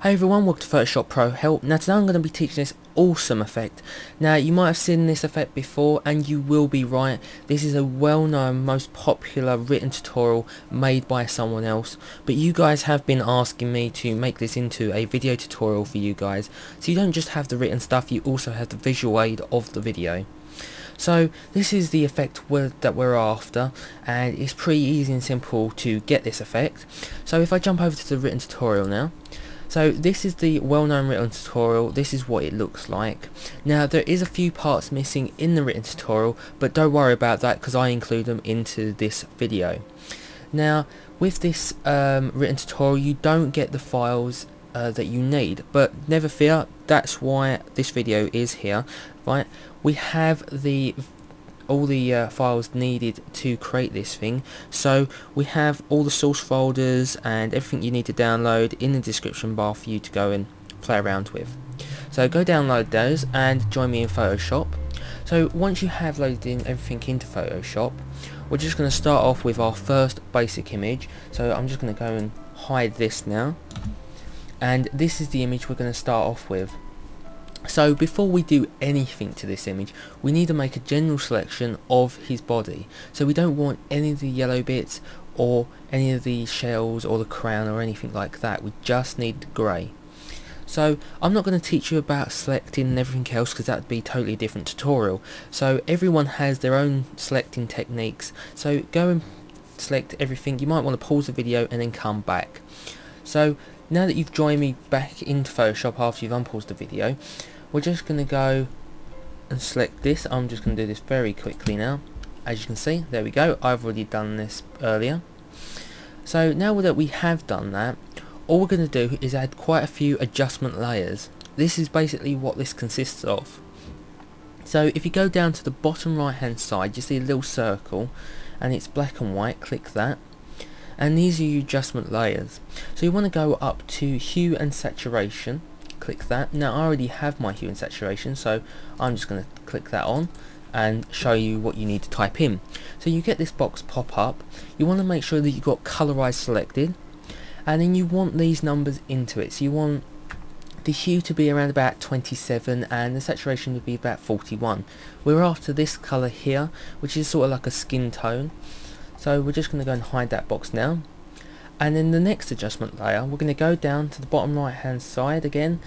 Hey everyone, welcome to Photoshop Pro Help. Now today I'm going to be teaching this awesome effect. Now you might have seen this effect before and you will be right. This is a well-known, most popular written tutorial made by someone else. But you guys have been asking me to make this into a video tutorial for you guys. So you don't just have the written stuff, you also have the visual aid of the video. So this is the effect that we're after, and it's pretty easy and simple to get this effect. So if I jump over to the written tutorial now, so this is the well-known written tutorial. This is what it looks like. Now there is a few parts missing in the written tutorial, but don't worry about that because I include them into this video. Now with this written tutorial you don't get the files that you need, but never fear, that's why this video is here. Right, we have all the files needed to create this thing, so we have all the source folders and everything you need to download in the description bar for you to go and play around with. So go download those and join me in Photoshop. So once you have loaded in everything into Photoshop, we're just going to start off with our first basic image. So I'm just going to go and hide this now, and this is the image we're going to start off with. So before we do anything to this image, we need to make a general selection of his body. So we don't want any of the yellow bits or any of the shells or the crown or anything like that. We just need the grey. So I'm not going to teach you about selecting and everything else because that would be a totally different tutorial. So everyone has their own selecting techniques. So go and select everything. You might want to pause the video and then come back. So now that you've joined me back into Photoshop after you've unpaused the video, we're just going to go and select this. I'm just going to do this very quickly now. As you can see, there we go. I've already done this earlier. So now that we have done that, all we're going to do is add quite a few adjustment layers. This is basically what this consists of. So if you go down to the bottom right hand side, you see a little circle and it's black and white. Click that. And these are your adjustment layers. So you want to go up to hue and saturation, click that. Now I already have my hue and saturation, so I'm just going to click that on and show you what you need to type in. So you get this box pop up. You want to make sure that you've got colorize selected, and then you want these numbers into it. So you want the hue to be around about 27 and the saturation to be about 41. We're after this color here, which is sort of like a skin tone. So we're just going to go and hide that box now. And then the next adjustment layer, we're going to go down to the bottom right hand side again,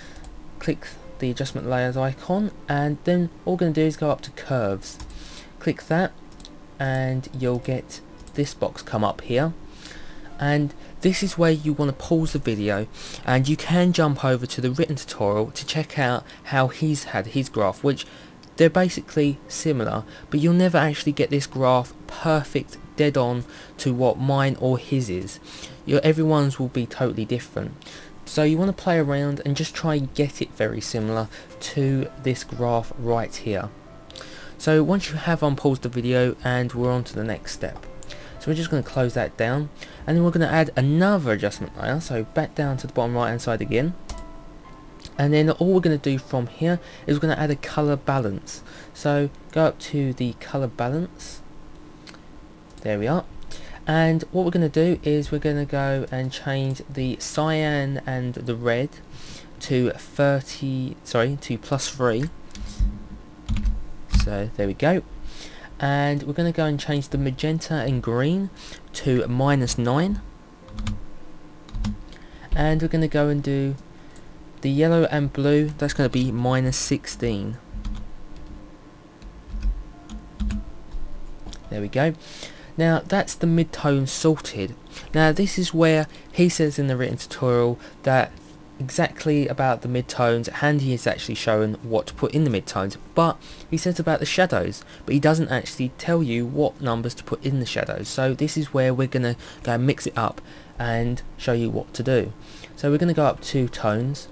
click the adjustment layers icon, and then all we're going to do is go up to curves. Click that and you'll get this box come up here. And this is where you want to pause the video, and you can jump over to the written tutorial to check out how he's had his graph, which they're basically similar, but you'll never actually get this graph perfect dead on to what mine or his is. Everyone's will be totally different. So you want to play around and just try and get it very similar to this graph right here. So once you have unpaused the video, and we're on to the next step. So we're just going to close that down, and then we're going to add another adjustment layer. So back down to the bottom right hand side again. And then all we're going to do from here is we're going to add a color balance. So go up to the color balance. There we are. And what we're going to do is we're going to go and change the cyan and the red to +3. So there we go. And we're going to go and change the magenta and green to -9. And we're going to go and do the yellow and blue, that's going to be -16. There we go. Now that's the mid-tone sorted. Now this is where he says in the written tutorial that exactly about the mid-tones, and he is actually showing what to put in the mid-tones, but he says about the shadows, but he doesn't actually tell you what numbers to put in the shadows. So this is where we're going to go and mix it up and show you what to do. So we're going to go up to tones,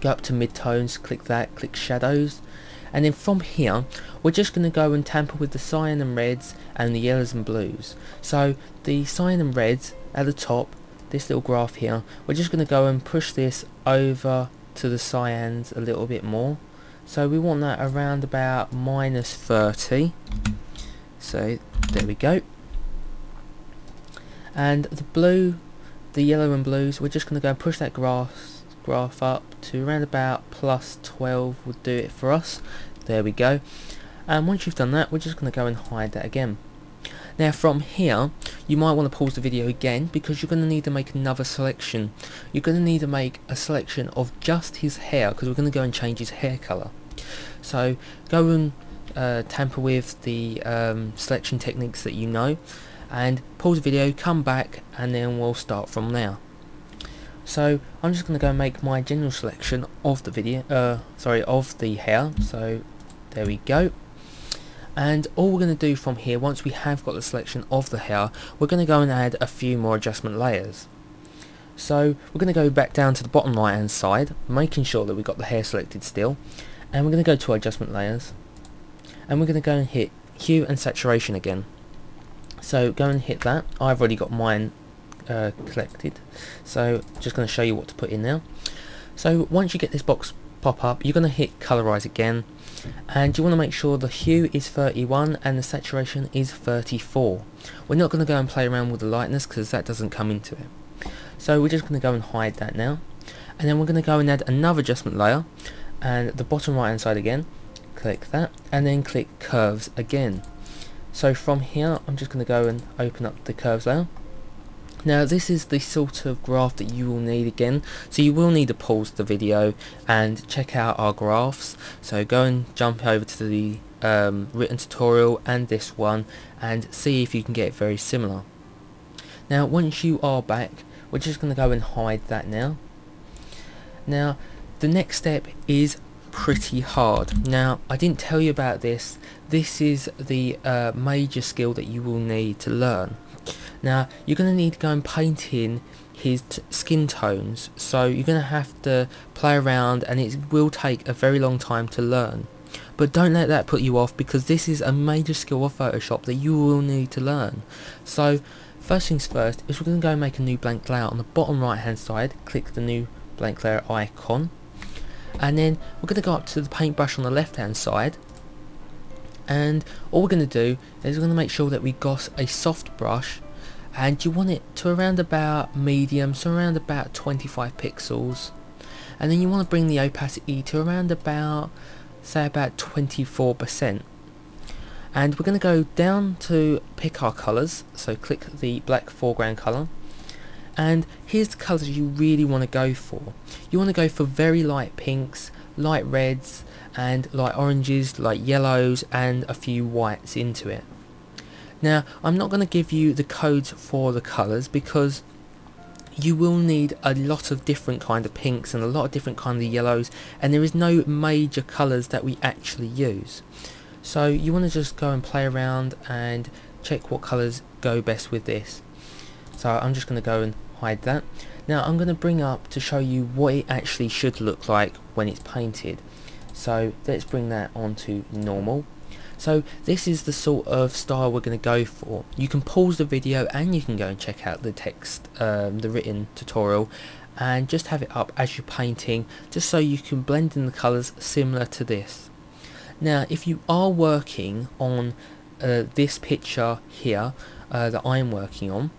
go up to mid-tones, click that, click shadows, and then from here we're just going to go and tamper with the cyan and reds and the yellows and blues. So the cyan and reds at the top, this little graph here, we're just going to go and push this over to the cyans a little bit more. So we want that around about -30. So there we go. And the blue, the yellow and blues, we're just going to go and push that graph graph up to around about +12 would do it for us. There we go. And once you've done that, we're just going to go and hide that again. Now from here, you might want to pause the video again, because you're going to need to make another selection. You're going to need to make a selection of just his hair, because we're going to go and change his hair colour. So go and tamper with the selection techniques that you know, and pause the video, come back, and then we'll start from there. So I'm just going to go and make my general selection of the video, of the hair. So there we go. And all we're going to do from here, once we have got the selection of the hair, we're going to go and add a few more adjustment layers. So we're going to go back down to the bottom right hand side, making sure that we've got the hair selected still, and we're going to go to our adjustment layers, and we're going to go and hit hue and saturation again. So go and hit that. I've already got mine collected, so just going to show you what to put in now. So once you get this box pop up, you're going to hit colorize again, and you want to make sure the hue is 31 and the saturation is 34. We're not going to go and play around with the lightness, because that doesn't come into it. So we're just going to go and hide that now, and then we're going to go and add another adjustment layer, and the bottom right hand side again, click that, and then click curves again. So from here, I'm just going to go and open up the curves layer. Now this is the sort of graph that you will need again, so you will need to pause the video and check out our graphs. So go and jump over to the written tutorial and this one, and see if you can get it very similar. Now once you are back, we're just going to go and hide that now. Now the next step is pretty hard. Now I didn't tell you about this. This is the major skill that you will need to learn. Now you're going to need to go and paint in his skin tones, so you're going to have to play around, and it will take a very long time to learn. But don't let that put you off, because this is a major skill of Photoshop that you will need to learn. So first things first is we're going to go and make a new blank layer. On the bottom right hand side, click the new blank layer icon, and then we're going to go up to the paintbrush on the left hand side, and all we're going to do is we're going to make sure that we got a soft brush, and you want it to around about medium, so around about 25 pixels, and then you want to bring the opacity to around about, say about 24%. And we're going to go down to pick our colours, so click the black foreground colour, and here's the colours you really want to go for. You want to go for very light pinks, light reds, and light oranges, light yellows, and a few whites into it. Now I'm not going to give you the codes for the colours, because you will need a lot of different kind of pinks and a lot of different kind of yellows, and there is no major colours that we actually use. So you want to just go and play around and check what colours go best with this. So I'm just going to go and hide that. Now I'm going to bring up to show you what it actually should look like when it's painted. So let's bring that onto normal. So this is the sort of style we're going to go for. You can pause the video and you can go and check out the text, the written tutorial, and just have it up as you're painting, just so you can blend in the colours similar to this. Now if you are working on this picture here that I'm working on,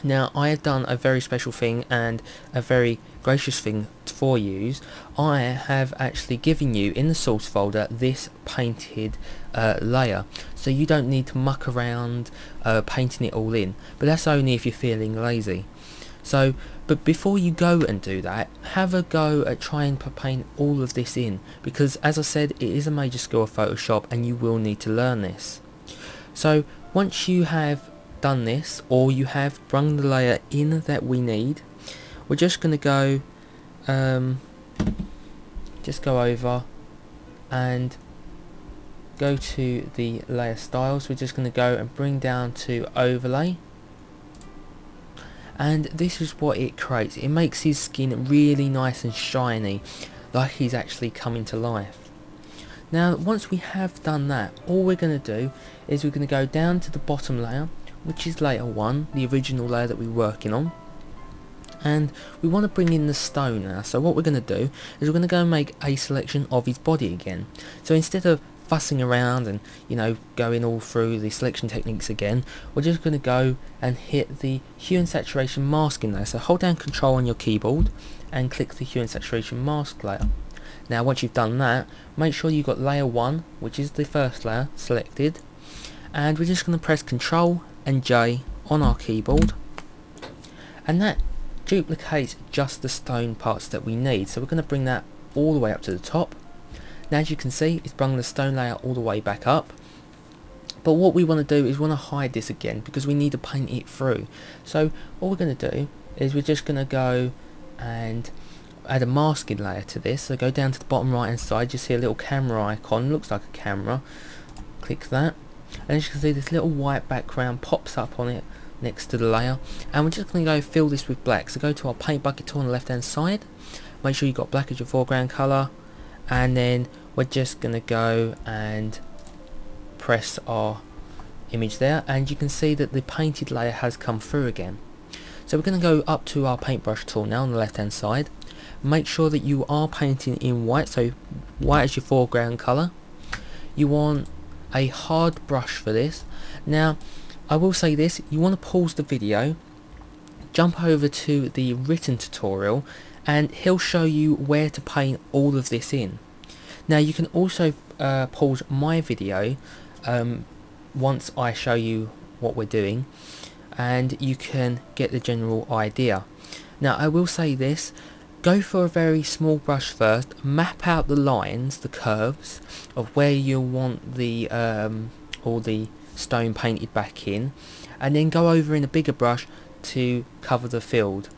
now I have done a very special thing and a very gracious thing for you. I have actually given you in the source folder this painted layer, so you don't need to muck around painting it all in, but that's only if you're feeling lazy. So but before you go and do that, have a go at trying to paint all of this in, because as I said, it is a major skill of Photoshop and you will need to learn this. So once you have done this, or you have brung the layer in that we need, we're just going to go over and go to the layer styles. We're just going to go and bring down to overlay, and this is what it creates. It makes his skin really nice and shiny, like he's actually coming to life. Now once we have done that, all we're going to do is we're going to go down to the bottom layer, which is layer 1, the original layer that we're working on, and we want to bring in the stone now. So what we're going to do is we're going to go and make a selection of his body again. So instead of fussing around and, you know, going all through the selection techniques again, we're just going to go and hit the hue and saturation masking layer. So hold down Control on your keyboard and click the hue and saturation mask layer. Now once you've done that, make sure you've got layer 1, which is the first layer, selected, and we're just going to press Control and J on our keyboard, and that duplicates just the stone parts that we need. So we're going to bring that all the way up to the top. Now as you can see, it's brought the stone layer all the way back up, but what we want to do is we want to hide this again because we need to paint it through. So what we're going to do is we're just going to go and add a masking layer to this. So go down to the bottom right hand side, you see a little camera icon, looks like a camera, click that, and as you can see this little white background pops up on it next to the layer, and we're just going to go fill this with black. So go to our paint bucket tool on the left hand side, make sure you've got black as your foreground colour, and then we're just going to go and press our image there, and you can see that the painted layer has come through again. So we're going to go up to our paintbrush tool now on the left hand side. Make sure that you are painting in white, so white is your foreground colour. You want a hard brush for this. Now I will say this, you want to pause the video, jump over to the written tutorial, and he'll show you where to paint all of this in. Now you can also pause my video once I show you what we're doing, and you can get the general idea. Now I will say this, go for a very small brush first, map out the lines, the curves of where you want the all the stone painted back in, and then go over in a bigger brush to cover the field.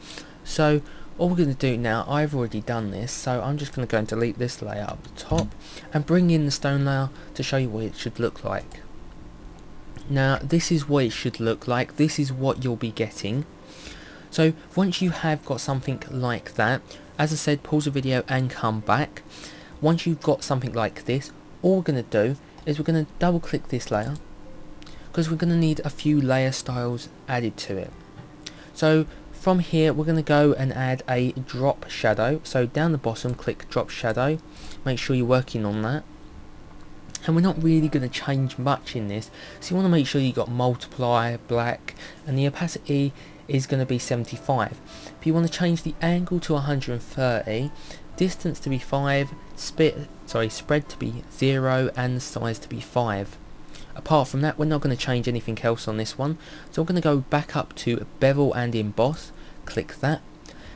So all we're going to do now, I've already done this, so I'm just going to go and delete this layer up the top and bring in the stone layer to show you what it should look like. Now this is what it should look like, this is what you'll be getting. So once you have got something like that, as I said, pause the video and come back. Once you've got something like this, all we're going to do is we're going to double click this layer, because we're going to need a few layer styles added to it. So from here we're going to go and add a drop shadow. So down the bottom click drop shadow, make sure you're working on that. And we're not really going to change much in this, so you want to make sure you've got multiply, black, and the opacity is going to be 75. If you want to change the angle to 130, distance to be 5, spread to be 0, and the size to be 5. Apart from that, we're not going to change anything else on this one, so we're going to go back up to bevel and emboss, click that.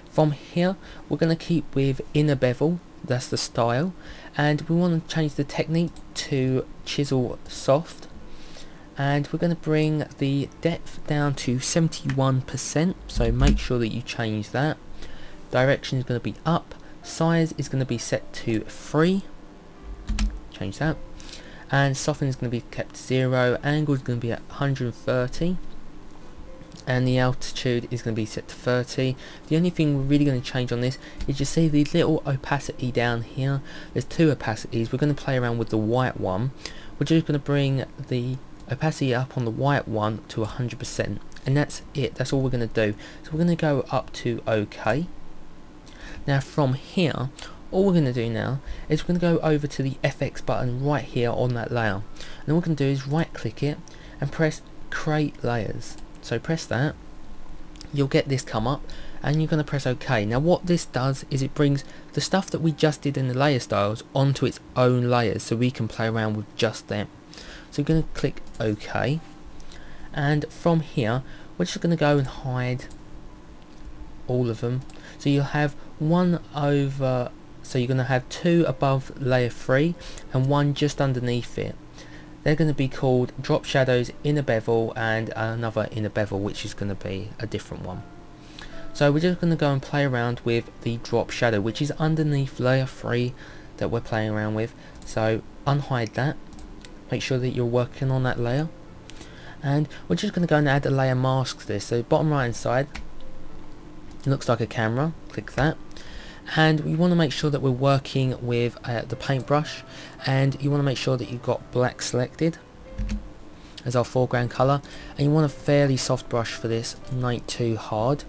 From here we're going to keep with inner bevel, that's the style, and we want to change the technique to chisel soft, and we're going to bring the depth down to 71%, so make sure that you change that. Direction is going to be up, size is going to be set to 3, change that, and soften is going to be kept 0, angle is going to be at 130, and the altitude is going to be set to 30. The only thing we're really going to change on this is you see the little opacity down here, there's 2 opacities. We're going to play around with the white one. We're just going to bring the opacity up on the white one to 100%, and that's it, that's all we're going to do. So we're going to go up to OK. Now from here, all we're going to do now is we're going to go over to the FX button right here on that layer, and all we're going to do is right click it and press create layers. So press that, you'll get this come up, and you're going to press OK. Now what this does is it brings the stuff that we just did in the layer styles onto its own layers, so we can play around with just them. So we're going to click OK, and from here we're just going to go and hide all of them. So you'll have one over, so you're going to have 2 above layer 3 and 1 just underneath it. They're going to be called drop shadows, inner bevel, and another inner bevel, which is going to be a different one. So we're just going to go and play around with the drop shadow, which is underneath layer 3 that we're playing around with. So unhide that, make sure that you're working on that layer, and we're just going to go and add a layer mask to this. So bottom right hand side, it looks like a camera, click that, and we want to make sure that we're working with the paintbrush, and you want to make sure that you've got black selected as our foreground colour, and you want a fairly soft brush for this, not too hard.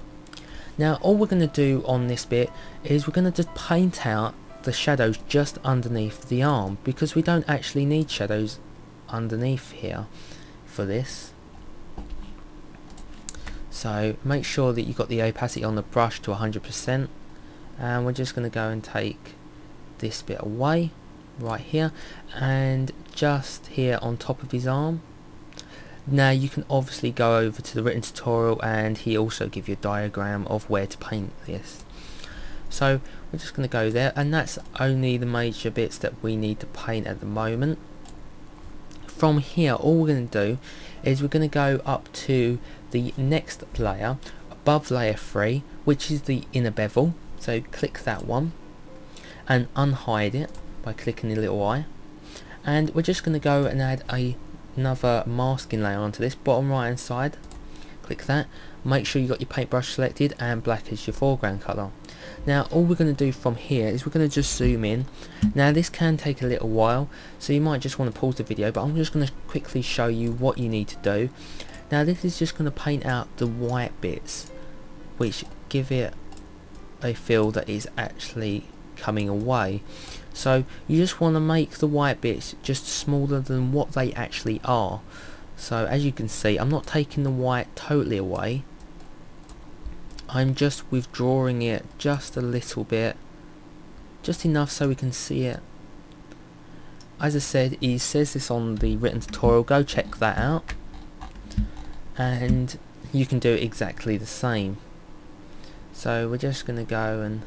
Now all we're going to do on this bit is we're going to just paint out the shadows just underneath the arm, because we don't actually need shadows underneath here for this. So make sure that you've got the opacity on the brush to 100%, and we're just going to go and take this bit away right here, and just here on top of his arm. Now you can obviously go over to the written tutorial, and he also gives you a diagram of where to paint this. So we're just going to go there, and that's only the major bits that we need to paint at the moment. From here, all we're going to do is we're going to go up to the next layer above layer 3, which is the inner bevel. So click that one and unhide it by clicking the little eye, and we're just going to go and add another masking layer onto this bottom right hand side. Click that, make sure you got your paintbrush selected and black is your foreground colour. Now all we're going to do from here is we're going to just zoom in. Now this can take a little while, so you might just want to pause the video, but I'm just going to quickly show you what you need to do. Now this is just going to paint out the white bits, which give it a feel that is actually coming away. So you just want to make the white bits just smaller than what they actually are. So as you can see, I'm not taking the white totally away, I'm just withdrawing it just a little bit, just enough so we can see it. As I said, he says this on the written tutorial, go check that out, and you can do exactly the same. So we're just going to go and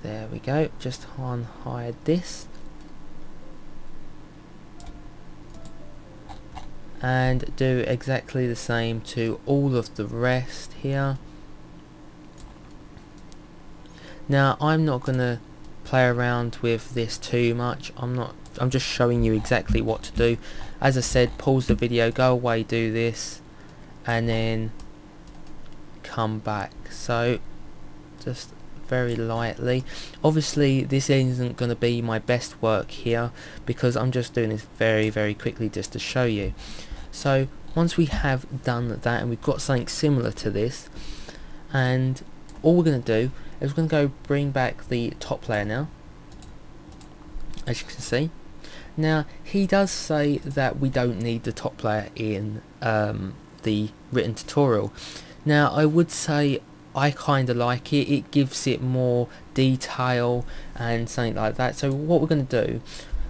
there we go, just unhide this and do exactly the same to all of the rest here. Now I'm not going to play around with this too much, I'm just showing you exactly what to do. As I said, pause the video, go away, do this, and then come back. So just very lightly. Obviously this isn't going to be my best work here because I'm just doing this very quickly just to show you. So once we have done that and we've got something similar to this, and all we're going to do is we're going to go bring back the top layer now, as you can see. Now he does say that we don't need the top layer in the written tutorial. Now I would say I kind of like it, it gives it more detail and something like that. So what we're going to do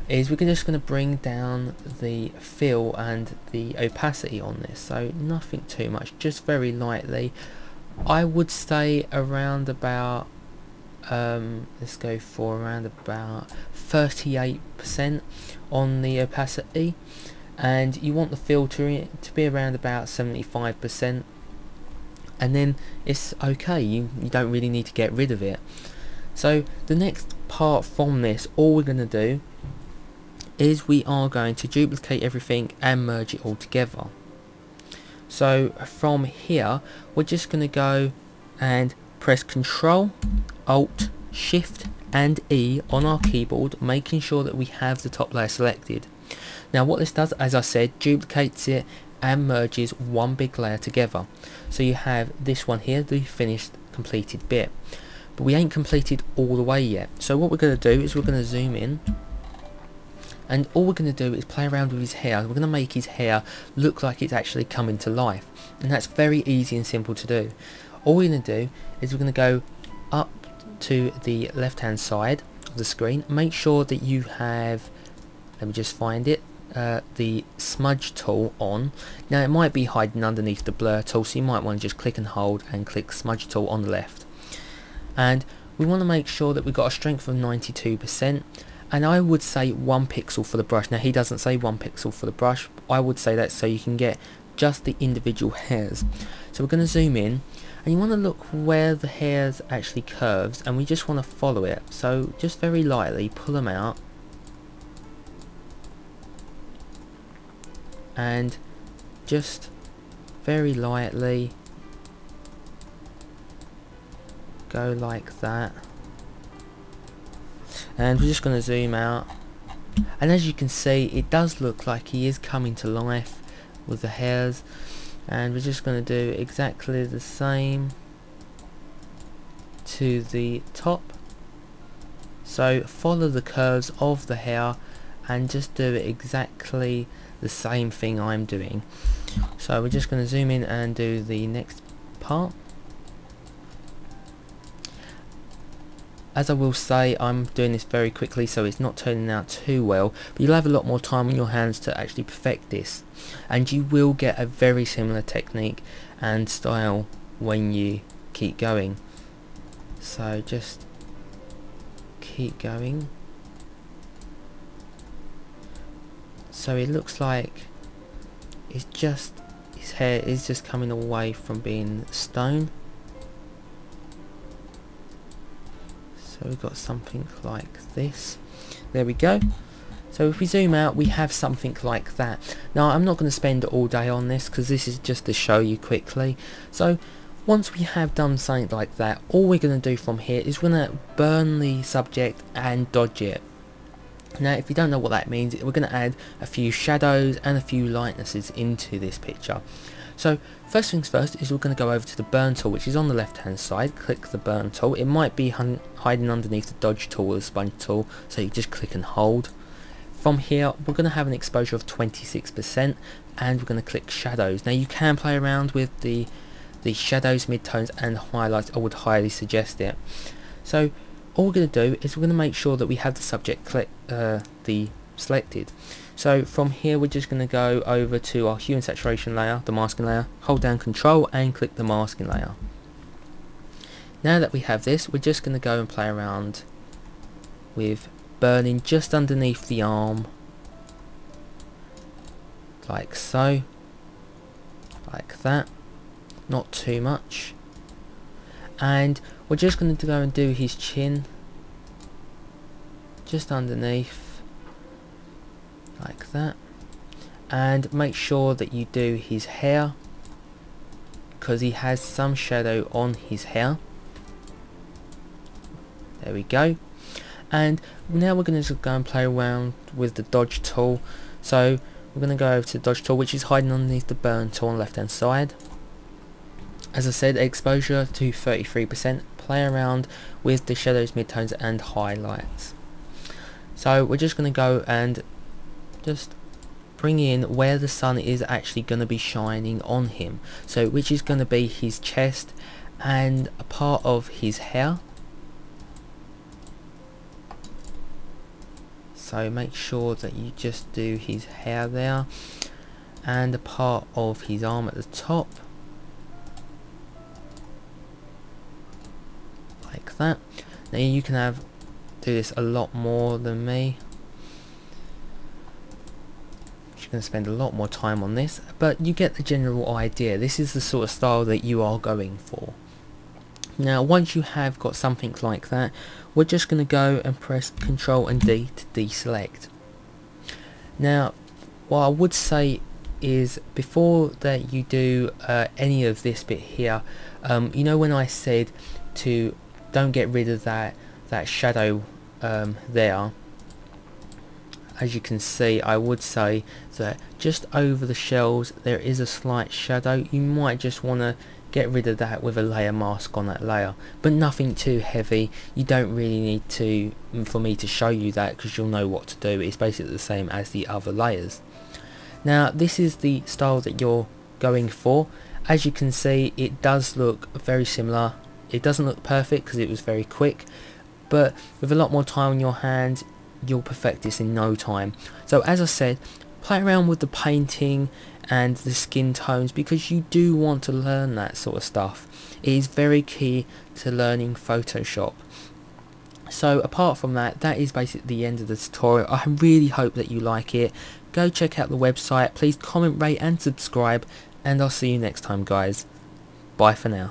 is we're just going to bring down the fill and the opacity on this, so nothing too much, just very lightly. I would stay around about let's go for around about 38% on the opacity, and you want the filter to be around about 75%, and then it's okay, you don't really need to get rid of it. So the next part from this, all we're going to do is we are going to duplicate everything and merge it all together. So from here we're just going to go and press Ctrl, Alt, Shift and E on our keyboard, making sure that we have the top layer selected. Now what this does, as I said, duplicates it and merges one big layer together. So you have this one here, the finished completed bit, but we ain't completed all the way yet. So what we're going to do is we're going to zoom in, and all we're going to do is play around with his hair. We're going to make his hair look like it's actually coming to life, and that's very easy and simple to do. All we're going to do is we're going to go up to the left hand side of the screen, make sure that you have, let me just find it, the Smudge Tool on. Now it might be hiding underneath the blur tool, so you might want to just click and hold and click Smudge Tool on the left, and we want to make sure that we've got a strength of 92%, and I would say 1 pixel for the brush. Now he doesn't say 1 pixel for the brush, I would say that so you can get just the individual hairs. So we're going to zoom in, and you want to look where the hairs actually curves, and we just want to follow it. So just very lightly pull them out and just very lightly go like that, and we're just going to zoom out, and as you can see it does look like he is coming to life with the hairs, and we're just going to do exactly the same to the top. So follow the curves of the hair and just do exactly the same thing I'm doing. So we're just going to zoom in and do the next part. As I will say, I'm doing this very quickly, so it's not turning out too well, but you'll have a lot more time on your hands to actually perfect this, and you will get a very similar technique and style when you keep going. So just keep going. So it looks like it's just, his hair is just coming away from being stone. So we've got something like this. There we go. So if we zoom out, we have something like that. Now I'm not going to spend all day on this because this is just to show you quickly. So once we have done something like that, all we're going to do from here is we're going to burn the subject and dodge it. Now if you don't know what that means, we're going to add a few shadows and a few lightnesses into this picture. So first things first is we're going to go over to the burn tool, which is on the left hand side. Click the burn tool. It might be hiding underneath the dodge tool or the sponge tool, so you just click and hold. From here we're going to have an exposure of 26% and we're going to click shadows. Now you can play around with the shadows, midtones and highlights. I would highly suggest it. So all we're going to do is we're going to make sure that we have the subject selected. So from here we're just going to go over to our hue and saturation layer, the masking layer, hold down Control and click the masking layer. Now that we have this, we're just going to go and play around with burning just underneath the arm, like so, like that, not too much. And we're just going to go and do his chin just underneath, like that, and make sure that you do his hair because he has some shadow on his hair. There we go. And now we're going to just go and play around with the dodge tool. So we're going to go over to the dodge tool, which is hiding underneath the burn tool on the left hand side. As I said, exposure to 33%. Play around with the shadows, midtones and highlights. So we're just going to go and just bring in where the sun is actually going to be shining on him, so which is going to be his chest and a part of his hair. So make sure that you just do his hair there and a part of his arm at the top, like that. Now you can do this a lot more than me. Going to spend a lot more time on this, but you get the general idea. This is the sort of style that you are going for. Now once you have got something like that, we're just going to go and press Ctrl and D to deselect. Now what I would say is, before that you do any of this bit here, you know when I said to don't get rid of that shadow there, as you can see, I would say that just over the shells there is a slight shadow. You might just want to get rid of that with a layer mask on that layer, but nothing too heavy. You don't really need for me to show you that, because you'll know what to do. It's basically the same as the other layers. Now this is the style that you're going for. As you can see, it does look very similar. It doesn't look perfect because it was very quick, but with a lot more time on your hands you'll perfect this in no time. So as I said, play around with the painting and the skin tones, because you do want to learn that sort of stuff. It is very key to learning Photoshop. So apart from that, that is basically the end of the tutorial. I really hope that you like it. Go check out the website. Please comment, rate and subscribe, and I'll see you next time guys. Bye for now.